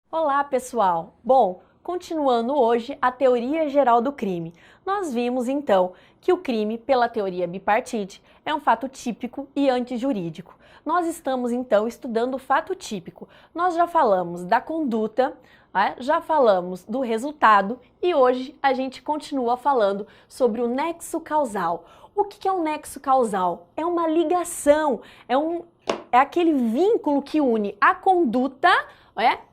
Olá, pessoal! Bom, continuando hoje a teoria geral do crime. Nós vimos, então, que o crime, pela teoria bipartite, é um fato típico e antijurídico. Nós estamos, então, estudando o fato típico. Nós já falamos da conduta, já falamos do resultado e hoje a gente continua falando sobre o nexo causal. O que é um nexo causal? É uma ligação, é aquele vínculo que une a conduta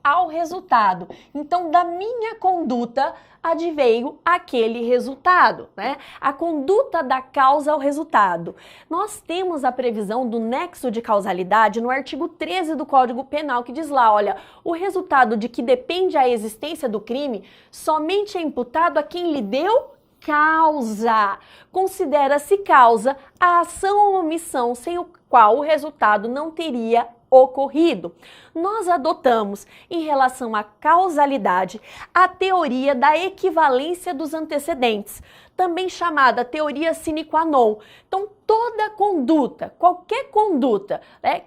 ao resultado. Então, da minha conduta adveio aquele resultado, né? A conduta dá causa ao resultado. Nós temos a previsão do nexo de causalidade no artigo 13 do Código Penal, que diz lá, olha, o resultado de que depende a existência do crime somente é imputado a quem lhe deu causa. Considera-se causa a ação ou omissão sem o qual o resultado não teria ocorrido. Nós adotamos, em relação à causalidade, a teoria da equivalência dos antecedentes, também chamada teoria sine qua non. Então, toda conduta, qualquer conduta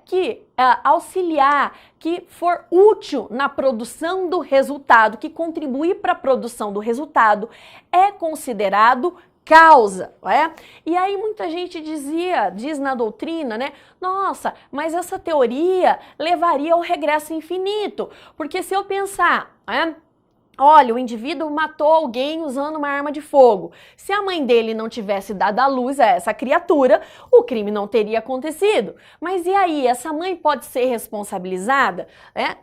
que auxiliar, que for útil na produção do resultado, que contribuir para a produção do resultado, é considerado causa, E aí muita gente diz na doutrina, nossa, mas essa teoria levaria ao regresso infinito, porque se eu pensar, olha, o indivíduo matou alguém usando uma arma de fogo. Se a mãe dele não tivesse dado à luz a essa criatura, o crime não teria acontecido. Mas e aí, essa mãe pode ser responsabilizada?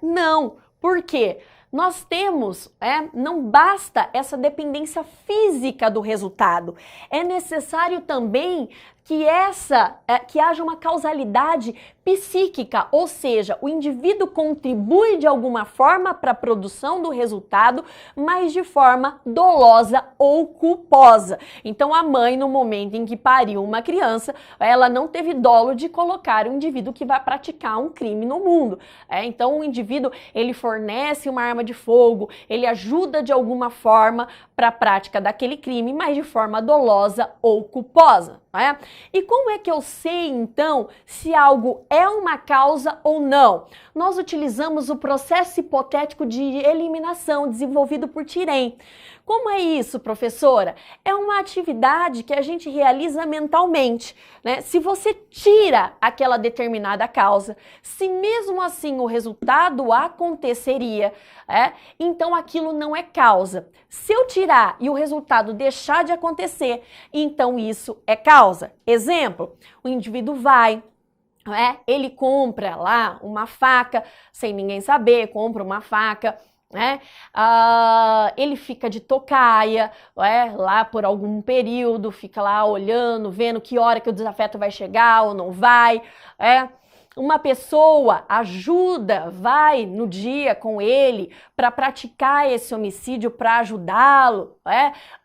Não. Por quê? Nós temos, não basta essa dependência física do resultado. É necessário também que haja uma causalidade psíquica, ou seja, o indivíduo contribui de alguma forma para a produção do resultado, mas de forma dolosa ou culposa. Então, a mãe, no momento em que pariu uma criança, ela não teve dolo de colocar o indivíduo que vai praticar um crime no mundo. Então, o indivíduo, ele fornece uma arma de fogo, ele ajuda de alguma forma para a prática daquele crime, mas de forma dolosa ou culposa. E como é que eu sei, então, se algo é uma causa ou não? Nós utilizamos o processo hipotético de eliminação desenvolvido por Thierry. Como é isso, professora? É uma atividade que a gente realiza mentalmente, Se você tira aquela determinada causa, se mesmo assim o resultado aconteceria, então aquilo não é causa. Se eu tirar e o resultado deixar de acontecer, então isso é causa. Exemplo, o indivíduo vai, ele compra lá uma faca, sem ninguém saber, compra uma faca, ele fica de tocaia, lá por algum período, fica lá olhando, vendo que hora que o desafeto vai chegar ou não vai, Uma pessoa ajuda, vai no dia com ele para praticar esse homicídio, para ajudá-lo,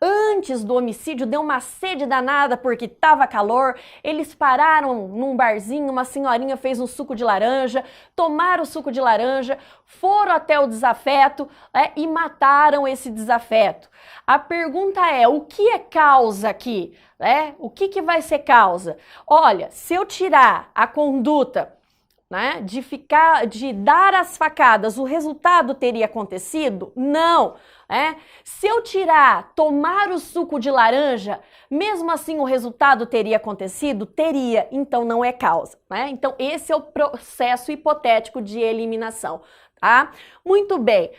Antes do homicídio deu uma sede danada porque estava calor, eles pararam num barzinho, uma senhorinha fez um suco de laranja, tomaram o suco de laranja, foram até o desafeto e mataram esse desafeto. A pergunta é, o que é causa aqui? O que vai ser causa? Olha, se eu tirar a conduta de dar as facadas, o resultado teria acontecido? Não. Se eu tomar o suco de laranja, mesmo assim o resultado teria acontecido? Teria, então não é causa. Então esse é o processo hipotético de eliminação. Muito bem.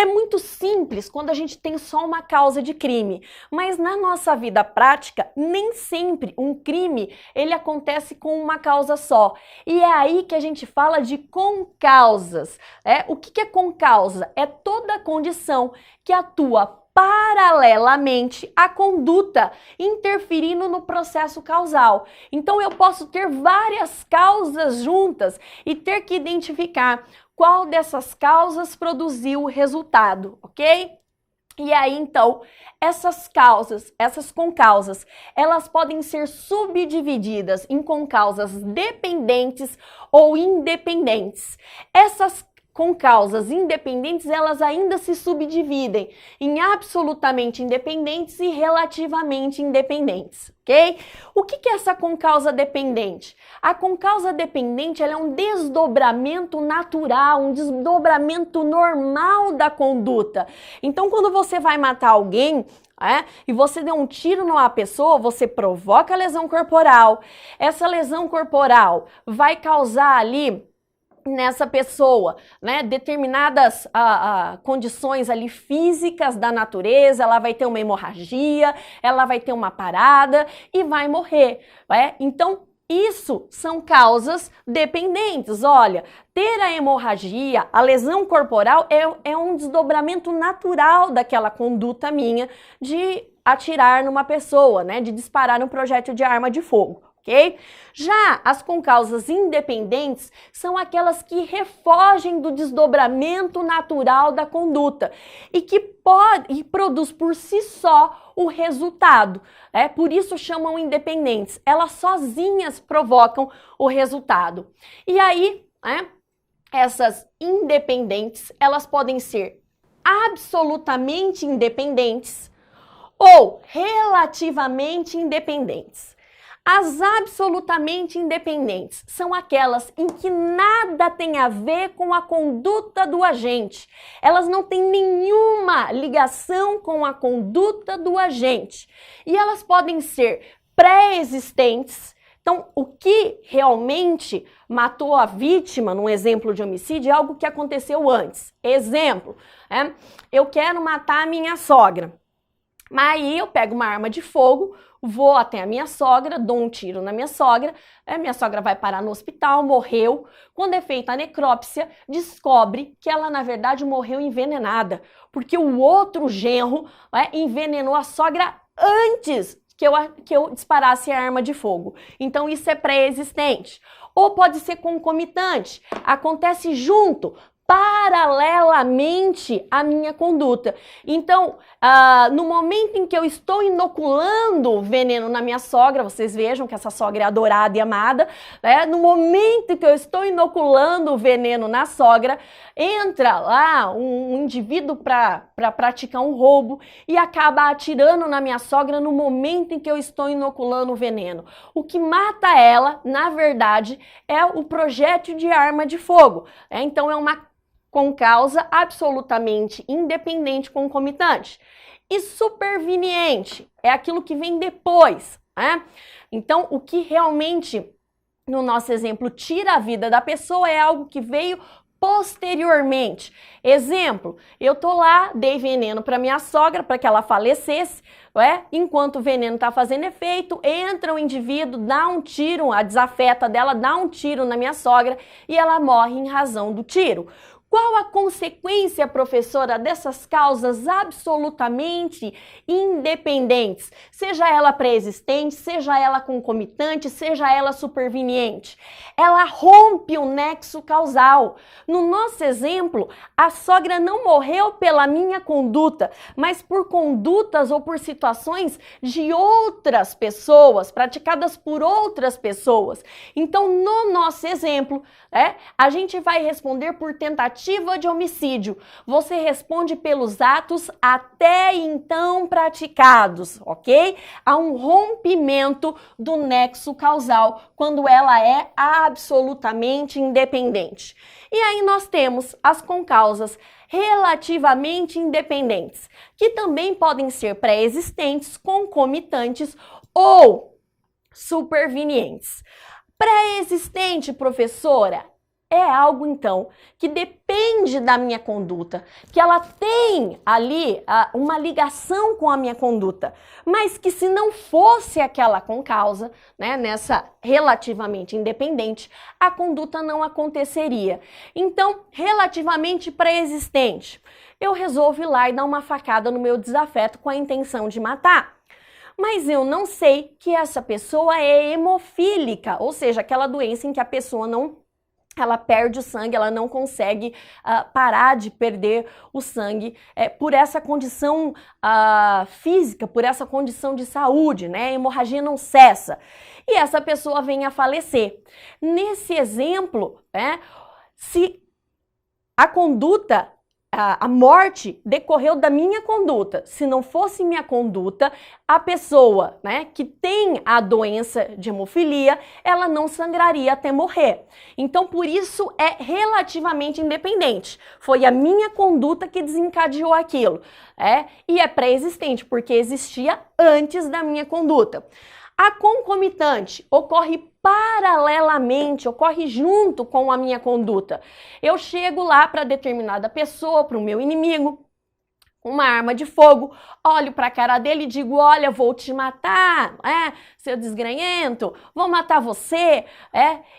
É muito simples quando a gente tem só uma causa de crime, mas na nossa vida prática, nem sempre um crime ele acontece com uma causa só. E é aí que a gente fala de concausas. O que é concausa? É toda condição que atua paralelamente à conduta, interferindo no processo causal. Então eu posso ter várias causas juntas e ter que identificar qual dessas causas produziu o resultado, ok? E aí, então, essas concausas, elas podem ser subdivididas em concausas dependentes ou independentes. Essas com causas independentes, elas ainda se subdividem em absolutamente independentes e relativamente independentes, ok? O que é essa concausa dependente? A concausa dependente, ela é um desdobramento natural, um desdobramento normal da conduta. Então, quando você vai matar alguém, e você deu um tiro numa pessoa, você provoca lesão corporal. Essa lesão corporal vai causar ali nessa pessoa, né, determinadas condições ali físicas da natureza, ela vai ter uma hemorragia, ela vai ter uma parada e vai morrer, Então, isso são causas dependentes. Olha, ter a hemorragia, a lesão corporal é um desdobramento natural daquela conduta minha de atirar numa pessoa, né, de disparar um projétil de arma de fogo. Okay? Já as concausas independentes são aquelas que refogem do desdobramento natural da conduta e que produz por si só o resultado. Por isso chamam independentes. Elas sozinhas provocam o resultado. E aí, essas independentes, elas podem ser absolutamente independentes ou relativamente independentes. As absolutamente independentes são aquelas em que nada tem a ver com a conduta do agente. Elas não têm nenhuma ligação com a conduta do agente. E elas podem ser pré-existentes. Então, o que realmente matou a vítima, num exemplo de homicídio, é algo que aconteceu antes. Exemplo, eu quero matar a minha sogra. Mas aí eu pego uma arma de fogo, vou até a minha sogra, dou um tiro na minha sogra vai parar no hospital, morreu. Quando é feita a necrópsia, descobre que ela, na verdade, morreu envenenada, porque o outro genro envenenou a sogra antes que eu disparasse a arma de fogo. Então, isso é pré-existente. Ou pode ser concomitante, acontece junto, paralelamente à minha conduta. Então, no momento em que eu estou inoculando veneno na minha sogra, vocês vejam que essa sogra é adorada e amada, no momento em que eu estou inoculando veneno na sogra, entra lá um indivíduo para praticar um roubo e acaba atirando na minha sogra no momento em que eu estou inoculando o veneno. O que mata ela, na verdade, é o projétil de arma de fogo. Então, é uma concausa absolutamente independente concomitante. E superveniente é aquilo que vem depois, Então, o que realmente, no nosso exemplo, tira a vida da pessoa é algo que veio posteriormente. Exemplo, eu tô lá, dei veneno para minha sogra para que ela falecesse, enquanto o veneno está fazendo efeito, entra um indivíduo, dá um tiro, a desafeta dela dá um tiro na minha sogra e ela morre em razão do tiro. Qual a consequência, professora, dessas causas absolutamente independentes? Seja ela pré-existente, seja ela concomitante, seja ela superveniente. Ela rompe o nexo causal. No nosso exemplo, a sogra não morreu pela minha conduta, mas por condutas ou por situações de outras pessoas, praticadas por outras pessoas. Então, no nosso exemplo, a gente vai responder por tentativa de homicídio. Você responde pelos atos até então praticados, ok? Há um rompimento do nexo causal quando ela é absolutamente independente. E aí nós temos as concausas relativamente independentes, que também podem ser pré-existentes, concomitantes ou supervenientes. Pré-existente, professora, é algo, então, que depende da minha conduta, que ela tem ali uma ligação com a minha conduta, mas que se não fosse aquela concausa, nessa relativamente independente, a conduta não aconteceria. Então, relativamente pré-existente, eu resolvo ir lá e dar uma facada no meu desafeto com a intenção de matar. Mas eu não sei que essa pessoa é hemofílica, ou seja, aquela doença em que a pessoa ela perde o sangue, ela não consegue parar de perder o sangue por essa condição física, por essa condição de saúde, A hemorragia não cessa. E essa pessoa vem a falecer. Nesse exemplo, se a conduta, a morte decorreu da minha conduta. Se não fosse minha conduta, a pessoa, né, que tem a doença de hemofilia, ela não sangraria até morrer. Então, por isso é relativamente independente. Foi a minha conduta que desencadeou aquilo. E é pré-existente, porque existia antes da minha conduta. A concomitante ocorre paralelamente, ocorre junto com a minha conduta. Eu chego lá para determinada pessoa, para o meu inimigo, uma arma de fogo, olho para a cara dele e digo, olha, vou te matar, seu desgranhento, vou matar você,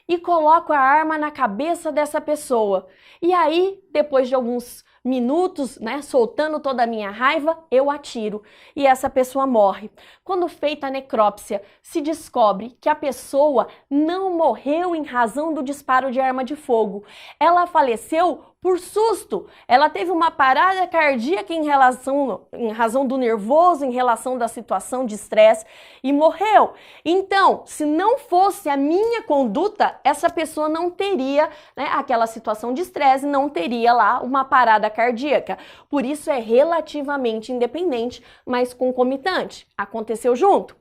e coloco a arma na cabeça dessa pessoa. E aí, depois de alguns minutos, soltando toda a minha raiva, eu atiro e essa pessoa morre. Quando feita a necrópsia, se descobre que a pessoa não morreu em razão do disparo de arma de fogo. Ela faleceu por susto. Ela teve uma parada cardíaca em razão do nervoso, em relação da situação de estresse e morreu. Então, se não fosse a minha conduta, essa pessoa não teria, aquela situação de estresse, não teria lá uma parada cardíaca. Por isso é relativamente independente, mas concomitante. Aconteceu junto.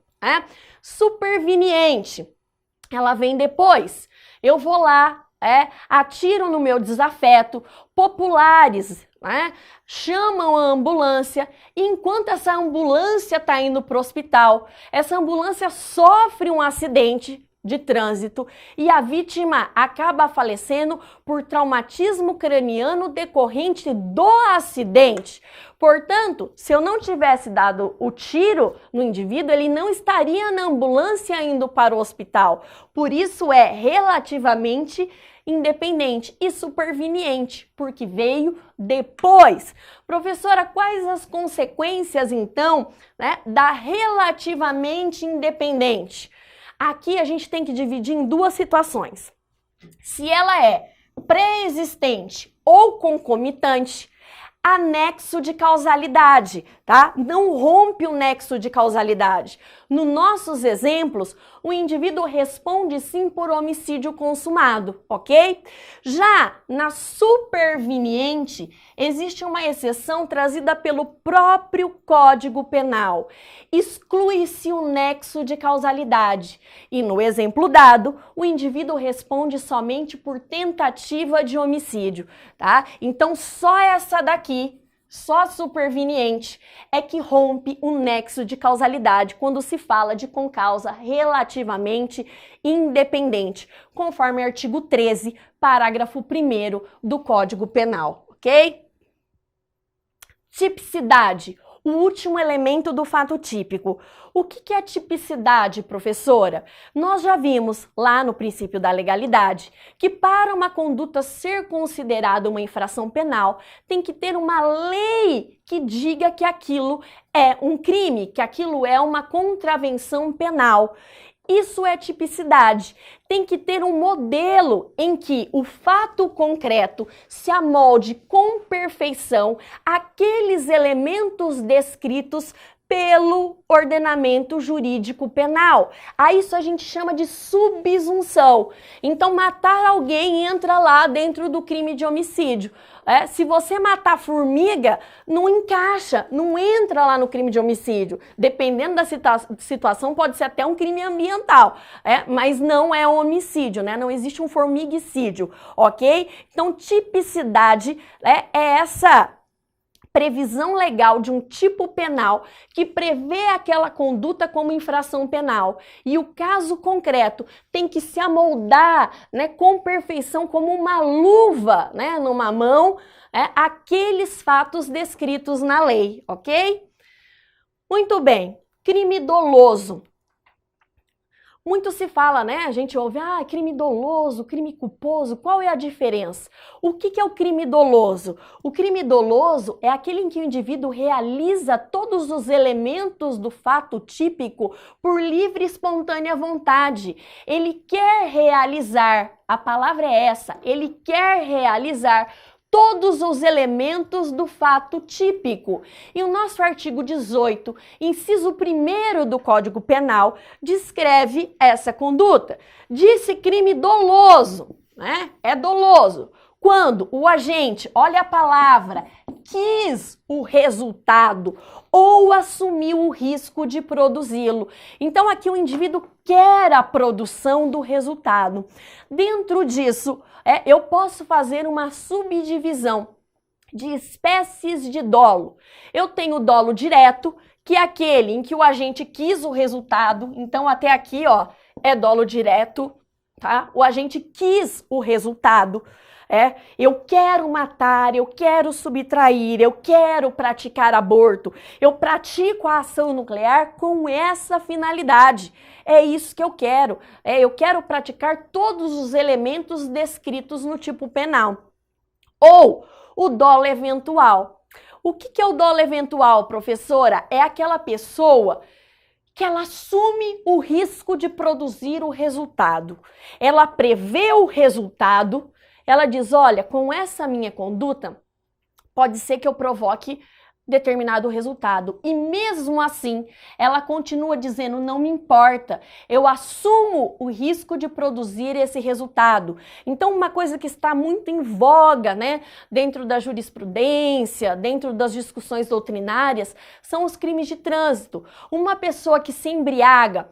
Superveniente. Ela vem depois. Eu vou lá, atiro no meu desafeto, populares, chamam a ambulância, e enquanto essa ambulância está indo para o hospital, essa ambulância sofre um acidente de trânsito e a vítima acaba falecendo por traumatismo craniano decorrente do acidente. Portanto, se eu não tivesse dado o tiro no indivíduo, ele não estaria na ambulância indo para o hospital. Por isso é relativamente independente e superveniente, porque veio depois. Professora, quais as consequências, então, da relativamente independente? Aqui a gente tem que dividir em duas situações. Se ela é pré-existente ou concomitante, há nexo de causalidade, tá? Não rompe o nexo de causalidade. Nos nossos exemplos, o indivíduo responde sim por homicídio consumado, ok? Já na superveniente, existe uma exceção trazida pelo próprio Código Penal. Exclui-se o nexo de causalidade. E no exemplo dado, o indivíduo responde somente por tentativa de homicídio, tá? Então, só essa daqui, só superveniente, é que rompe o nexo de causalidade quando se fala de concausa relativamente independente, conforme artigo 13, parágrafo 1º do Código Penal, ok? Tipicidade, o último elemento do fato típico. O que é tipicidade, professora? Nós já vimos lá no princípio da legalidade que para uma conduta ser considerada uma infração penal, tem que ter uma lei que diga que aquilo é um crime, que aquilo é uma contravenção penal. Isso é tipicidade. Tem que ter um modelo em que o fato concreto se amolde com perfeição àqueles elementos descritos pelo ordenamento jurídico penal. A isso a gente chama de subsunção. Então, matar alguém entra lá dentro do crime de homicídio. Se você matar formiga, não encaixa, não entra lá no crime de homicídio. Dependendo da situação, pode ser até um crime ambiental, mas não é um homicídio, Não existe um formigicídio, ok? Então, tipicidade é essa previsão legal de um tipo penal que prevê aquela conduta como infração penal. E o caso concreto tem que se amoldar, com perfeição, como uma luva, numa mão, aqueles fatos descritos na lei, ok? Muito bem. Crime doloso. Muito se fala, a gente ouve, crime doloso, crime culposo, qual é a diferença? O que é o crime doloso? O crime doloso é aquele em que o indivíduo realiza todos os elementos do fato típico por livre e espontânea vontade. Ele quer realizar, a palavra é essa, ele quer realizar todos os elementos do fato típico. E o nosso artigo 18, inciso 1º do Código Penal, descreve essa conduta. Disse crime doloso, é doloso, Quando o agente, olha a palavra, quis o resultado ou assumiu o risco de produzi-lo. Então, aqui o indivíduo quer a produção do resultado. Dentro disso, eu posso fazer uma subdivisão de espécies de dolo. Eu tenho o dolo direto, que é aquele em que o agente quis o resultado. Então, até aqui, ó, é dolo direto, tá? O agente quis o resultado. Eu quero matar, eu quero subtrair, eu quero praticar aborto, eu pratico a ação nuclear com essa finalidade. É isso que eu quero. Eu quero praticar todos os elementos descritos no tipo penal. Ou o dolo eventual. O que é o dolo eventual, professora? É aquela pessoa que ela assume o risco de produzir o resultado. Ela prevê o resultado. Ela diz, olha, com essa minha conduta, pode ser que eu provoque determinado resultado. E mesmo assim, ela continua dizendo, não me importa, eu assumo o risco de produzir esse resultado. Então, uma coisa que está muito em voga, né, dentro da jurisprudência, dentro das discussões doutrinárias, são os crimes de trânsito. Uma pessoa que se embriaga,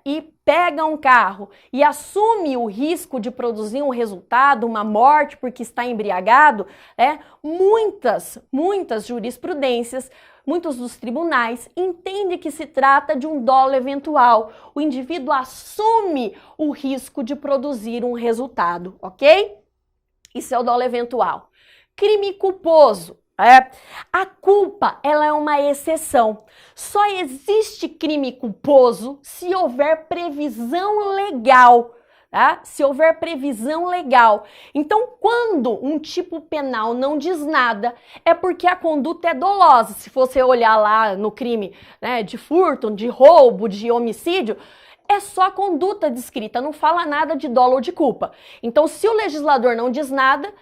e pega um carro e assume o risco de produzir um resultado, uma morte porque está embriagado, muitas jurisprudências, muitos dos tribunais entendem que se trata de um dolo eventual. O indivíduo assume o risco de produzir um resultado, ok? Isso é o dolo eventual. Crime culposo. A culpa, ela é uma exceção. Só existe crime culposo se houver previsão legal, tá? Se houver previsão legal. Então, quando um tipo penal não diz nada, é porque a conduta é dolosa. Se você olhar lá no crime, né, de furto, de roubo, de homicídio, é só a conduta descrita, não fala nada de dolo ou de culpa. Então, se o legislador não diz nada,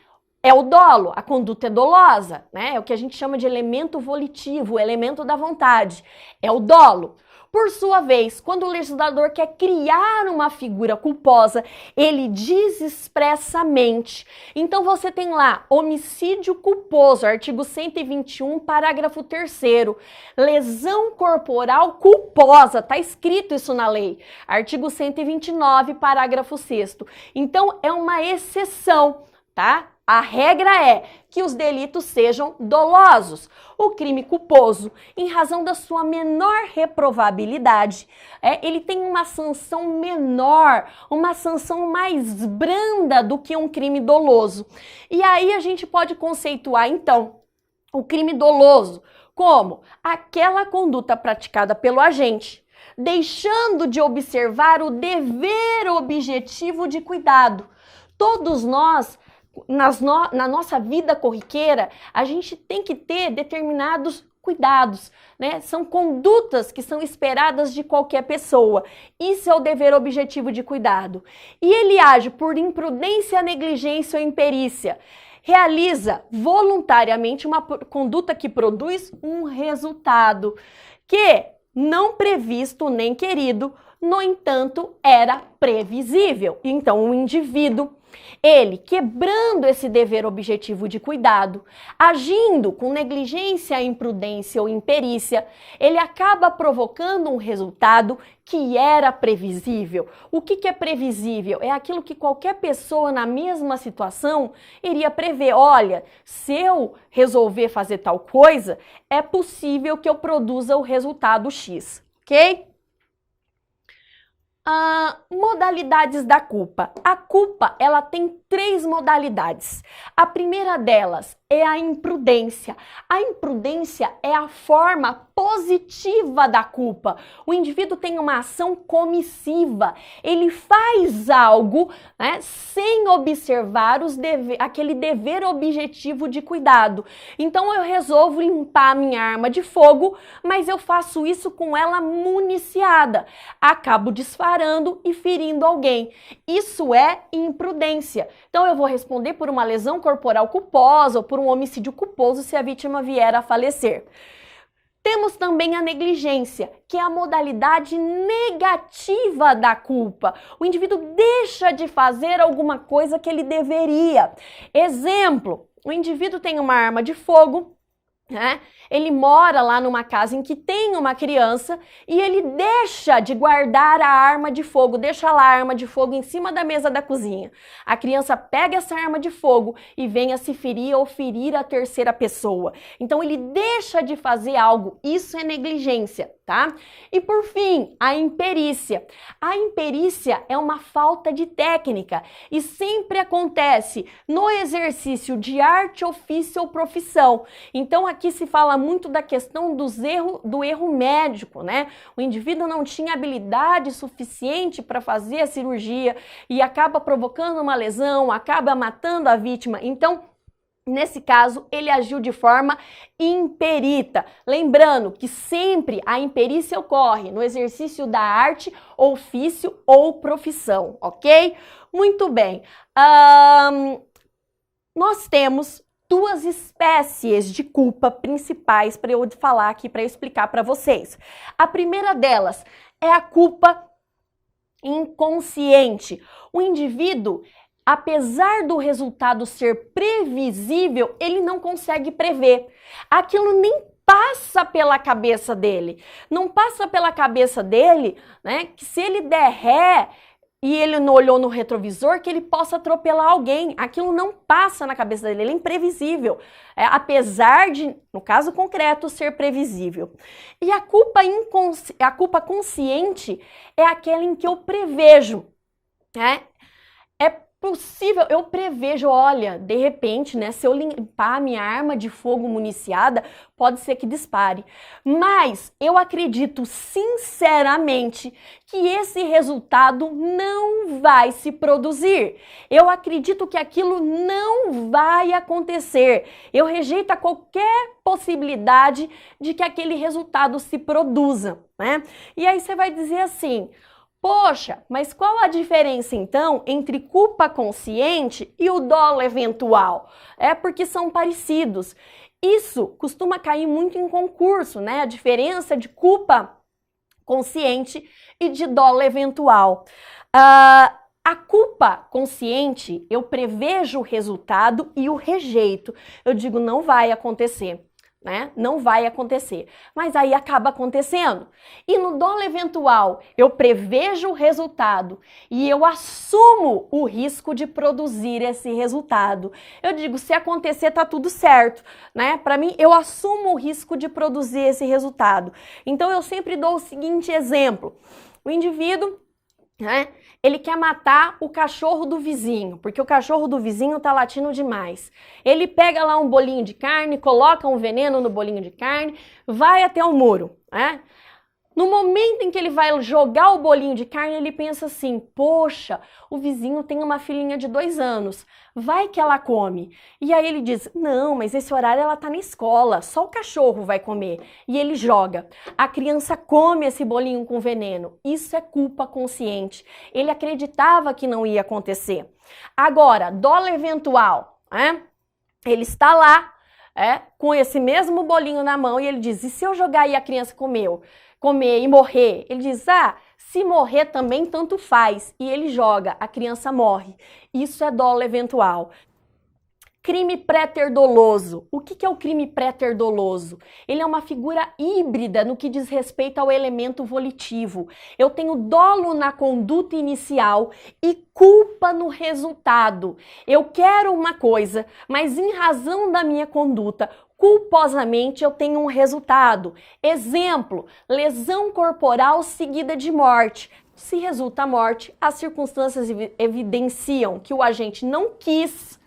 é o dolo, a conduta é dolosa, né? É o que a gente chama de elemento volitivo, o elemento da vontade. É o dolo. Por sua vez, quando o legislador quer criar uma figura culposa, ele diz expressamente. Então você tem lá homicídio culposo, artigo 121, parágrafo 3º. Lesão corporal culposa, tá escrito isso na lei. Artigo 129, parágrafo 6º. Então é uma exceção, tá? A regra é que os delitos sejam dolosos. O crime culposo, em razão da sua menor reprovabilidade, ele tem uma sanção menor, uma sanção mais branda do que um crime doloso. E aí a gente pode conceituar, então, o crime doloso como aquela conduta praticada pelo agente, deixando de observar o dever objetivo de cuidado. Todos nós, na nossa vida corriqueira, a gente tem que ter determinados cuidados, né? São condutas que são esperadas de qualquer pessoa. Isso é o dever objetivo de cuidado. E ele age por imprudência, negligência ou imperícia. Realiza voluntariamente uma conduta que produz um resultado que, não previsto nem querido, no entanto, era previsível. Então, o indivíduo, ele, quebrando esse dever objetivo de cuidado, agindo com negligência, imprudência ou imperícia, ele acaba provocando um resultado que era previsível. O que é previsível? É aquilo que qualquer pessoa na mesma situação iria prever. Olha, se eu resolver fazer tal coisa, é possível que eu produza o resultado X, ok? Modalidades da culpa. A culpa, ela tem 3 modalidades. A primeira delas é a imprudência. A imprudência é a forma positiva da culpa. O indivíduo tem uma ação comissiva. Ele faz algo, né, sem observar aquele dever objetivo de cuidado. Então eu resolvo limpar a minha arma de fogo, mas eu faço isso com ela municiada. Acabo disparando e ferindo alguém. Isso é imprudência. Então eu vou responder por uma lesão corporal culposa ou por um homicídio culposo se a vítima vier a falecer. Temos também a negligência, que é a modalidade negativa da culpa. O indivíduo deixa de fazer alguma coisa que ele deveria. Exemplo, o indivíduo tem uma arma de fogo, né? Ele mora lá numa casa em que tem uma criança e ele deixa de guardar a arma de fogo, deixa lá a arma de fogo em cima da mesa da cozinha. A criança pega essa arma de fogo e vem a se ferir ou ferir a terceira pessoa. Então ele deixa de fazer algo, isso é negligência, tá? E por fim, a imperícia. A imperícia é uma falta de técnica e sempre acontece no exercício de arte, ofício ou profissão. Então aqui se fala muito da questão do erro médico, né? O indivíduo não tinha habilidade suficiente para fazer a cirurgia e acaba provocando uma lesão, acaba matando a vítima. Então, nesse caso, ele agiu de forma imperita. Lembrando que sempre a imperícia ocorre no exercício da arte, ofício ou profissão, ok? Muito bem. Nós temos duas espécies de culpa principais para eu falar aqui, para eu explicar para vocês. A primeira delas é a culpa inconsciente. O indivíduo, apesar do resultado ser previsível, ele não consegue prever. Aquilo nem passa pela cabeça dele. Não passa pela cabeça dele, né, que se ele der ré e ele não olhou no retrovisor, que ele possa atropelar alguém. Aquilo não passa na cabeça dele, ele é imprevisível. Apesar de, no caso concreto, ser previsível. E a culpa consciente é aquela em que eu prevejo, né? É possível, eu prevejo, olha, de repente, né, se eu limpar minha arma de fogo municiada, pode ser que dispare. Mas eu acredito sinceramente que esse resultado não vai se produzir. Eu acredito que aquilo não vai acontecer. Eu rejeito qualquer possibilidade de que aquele resultado se produza, né? E aí você vai dizer assim: poxa, mas qual a diferença então entre culpa consciente e o dolo eventual? É porque são parecidos. Isso costuma cair muito em concurso, né? A diferença de culpa consciente e de dolo eventual. A culpa consciente, eu prevejo o resultado e o rejeito. Eu digo, não vai acontecer. Né? Não vai acontecer, mas aí acaba acontecendo. E no dolo eventual, eu prevejo o resultado e eu assumo o risco de produzir esse resultado. Eu digo, se acontecer, tá tudo certo, né? Para mim, eu assumo o risco de produzir esse resultado. Então, eu sempre dou o seguinte exemplo: o indivíduo, né, ele quer matar o cachorro do vizinho, porque o cachorro do vizinho tá latindo demais. Ele pega lá um bolinho de carne, coloca um veneno no bolinho de carne, vai até o muro, né? No momento em que ele vai jogar o bolinho de carne, ele pensa assim: poxa, o vizinho tem uma filhinha de 2 anos, vai que ela come. E aí ele diz: não, mas esse horário ela tá na escola, só o cachorro vai comer. E ele joga. A criança come esse bolinho com veneno. Isso é culpa consciente. Ele acreditava que não ia acontecer. Agora, dolo eventual, né? Ele está lá, com esse mesmo bolinho na mão e ele diz: e se eu jogar e a criança comer e morrer? Ele diz: se morrer também tanto faz. E ele joga, a criança morre. Isso é dolo eventual. Crime pré-terdoloso. O que é o crime pré-terdoloso? Ele é uma figura híbrida no que diz respeito ao elemento volitivo. Eu tenho dolo na conduta inicial e culpa no resultado. Eu quero uma coisa, mas em razão da minha conduta, culposamente eu tenho um resultado. Exemplo: lesão corporal seguida de morte. Se resulta a morte, as circunstâncias evidenciam que o agente não quis,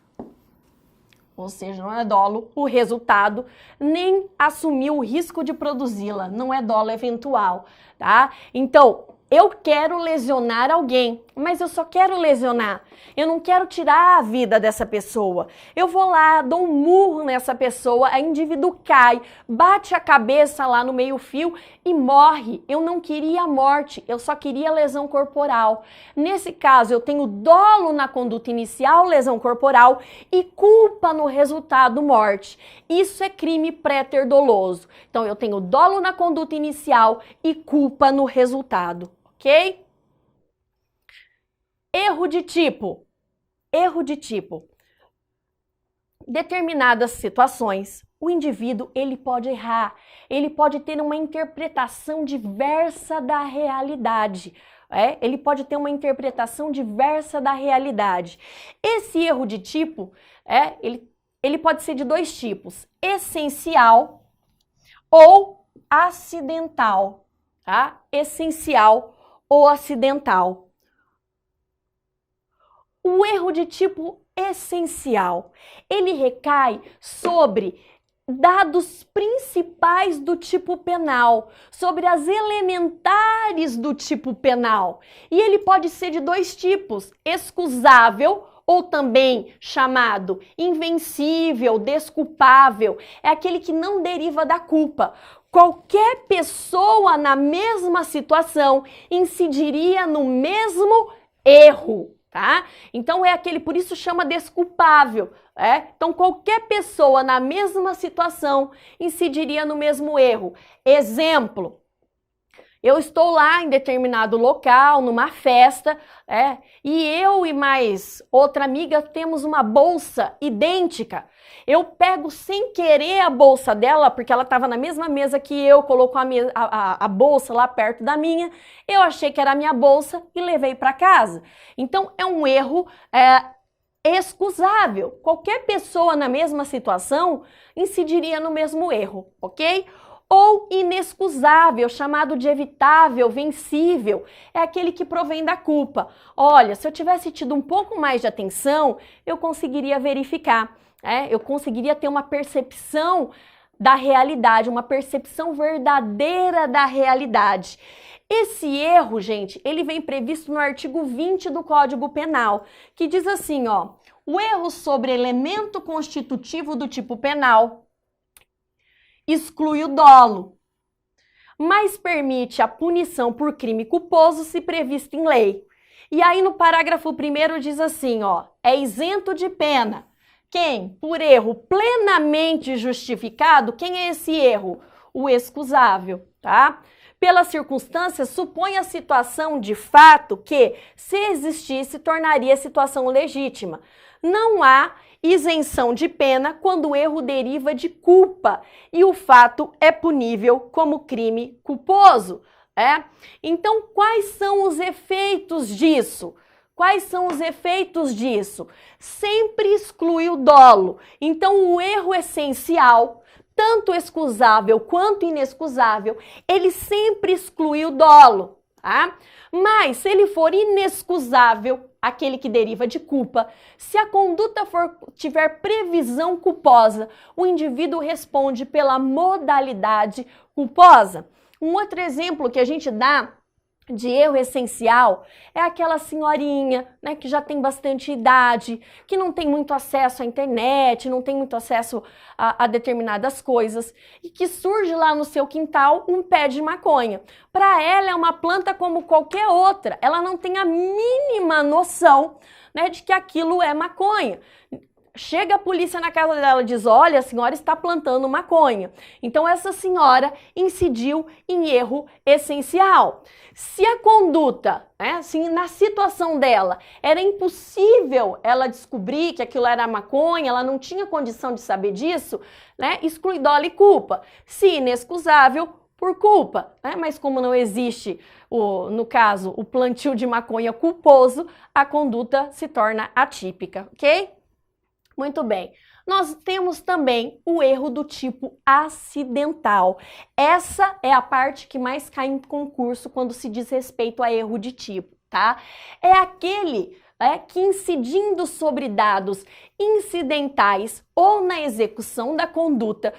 ou seja, não é dolo, o resultado, nem assumiu o risco de produzi-la, não é dolo eventual, tá? Então, eu quero lesionar alguém, mas eu só quero lesionar. Eu não quero tirar a vida dessa pessoa. Eu vou lá, dou um murro nessa pessoa, a indivíduo cai, bate a cabeça lá no meio-fio e morre. Eu não queria a morte, eu só queria lesão corporal. Nesse caso, eu tenho dolo na conduta inicial, lesão corporal, e culpa no resultado, morte. Isso é crime pré-ter-doloso. Então, eu tenho dolo na conduta inicial e culpa no resultado, ok? Erro de tipo. Erro de tipo. Determinadas situações, o indivíduo ele pode errar, ele pode ter uma interpretação diversa da realidade. Ele pode ter uma interpretação diversa da realidade. Esse erro de tipo, ele pode ser de dois tipos: essencial ou acidental, tá? Essencial ou acidental. O erro de tipo essencial, ele recai sobre dados principais do tipo penal, sobre as elementares do tipo penal. E ele pode ser de dois tipos: excusável, ou também chamado invencível, desculpável. É aquele que não deriva da culpa. Qualquer pessoa na mesma situação incidiria no mesmo erro. Tá? Então é aquele, por isso chama desculpável. Então qualquer pessoa na mesma situação incidiria no mesmo erro. Exemplo: eu estou lá em determinado local, numa festa, e eu e mais outra amiga temos uma bolsa idêntica. Eu pego sem querer a bolsa dela, porque ela estava na mesma mesa que eu, colocou a bolsa lá perto da minha, eu achei que era a minha bolsa e levei para casa. Então, é um erro excusável. Qualquer pessoa na mesma situação incidiria no mesmo erro, ok? Ou inexcusável, chamado de evitável, vencível, é aquele que provém da culpa. Olha, se eu tivesse tido um pouco mais de atenção, eu conseguiria verificar, eu conseguiria ter uma percepção da realidade, uma percepção verdadeira da realidade. Esse erro, gente, ele vem previsto no artigo 20 do Código Penal, que diz assim, ó: o erro sobre elemento constitutivo do tipo penal exclui o dolo, mas permite a punição por crime culposo se previsto em lei. E aí no parágrafo 1º diz assim, ó: é isento de pena quem, por erro plenamente justificado, quem é esse erro? O excusável, tá? Pelas circunstâncias, supõe a situação de fato que, se existisse, tornaria a situação legítima. Não há isenção de pena quando o erro deriva de culpa e o fato é punível como crime culposo. Então, quais são os efeitos disso? Quais são os efeitos disso? Sempre exclui o dolo. Então, o erro essencial, tanto excusável quanto inexcusável, ele sempre exclui o dolo, tá? Mas, se ele for inexcusável, aquele que deriva de culpa, se a conduta tiver previsão culposa, o indivíduo responde pela modalidade culposa. Um outro exemplo que a gente dá de erro essencial é aquela senhorinha, que já tem bastante idade, que não tem muito acesso à internet, não tem muito acesso a determinadas coisas, e que surge lá no seu quintal um pé de maconha. Para ela é uma planta como qualquer outra, ela não tem a mínima noção, de que aquilo é maconha. Chega a polícia na casa dela e diz: olha, a senhora está plantando maconha. Então, essa senhora incidiu em erro essencial. Se a conduta, assim, na situação dela, era impossível ela descobrir que aquilo era maconha, ela não tinha condição de saber disso, exclui dolo e culpa. Se inexcusável, por culpa, mas como não existe, no caso, o plantio de maconha culposo, a conduta se torna atípica, ok? Muito bem. Nós temos também o erro do tipo acidental. Essa é a parte que mais cai em concurso quando se diz respeito a erro de tipo, tá? É aquele que, incidindo sobre dados incidentais ou na execução da conduta,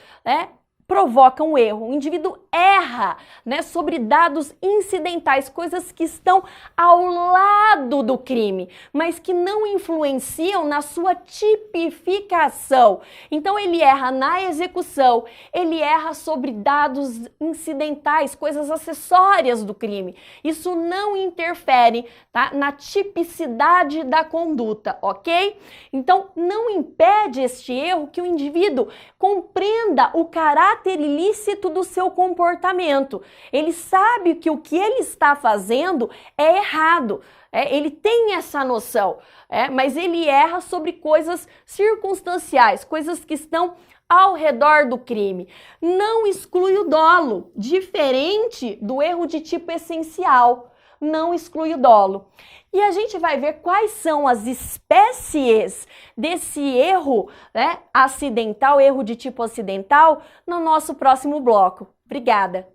provoca um erro. O indivíduo erra, né, sobre dados incidentais, coisas que estão ao lado do crime, mas que não influenciam na sua tipificação. Então ele erra na execução, ele erra sobre dados incidentais, coisas acessórias do crime. Isso não interfere, tá, na tipicidade da conduta, ok? Então não impede este erro que o indivíduo compreenda o caráter ilícito do seu comportamento. Ele sabe que o que ele está fazendo é errado. Ele tem essa noção, mas ele erra sobre coisas circunstanciais, coisas que estão ao redor do crime. Não exclui o dolo, diferente do erro de tipo essencial. Não exclui o dolo. E a gente vai ver quais são as espécies desse erro, né, acidental, erro de tipo acidental, no nosso próximo bloco. Obrigada!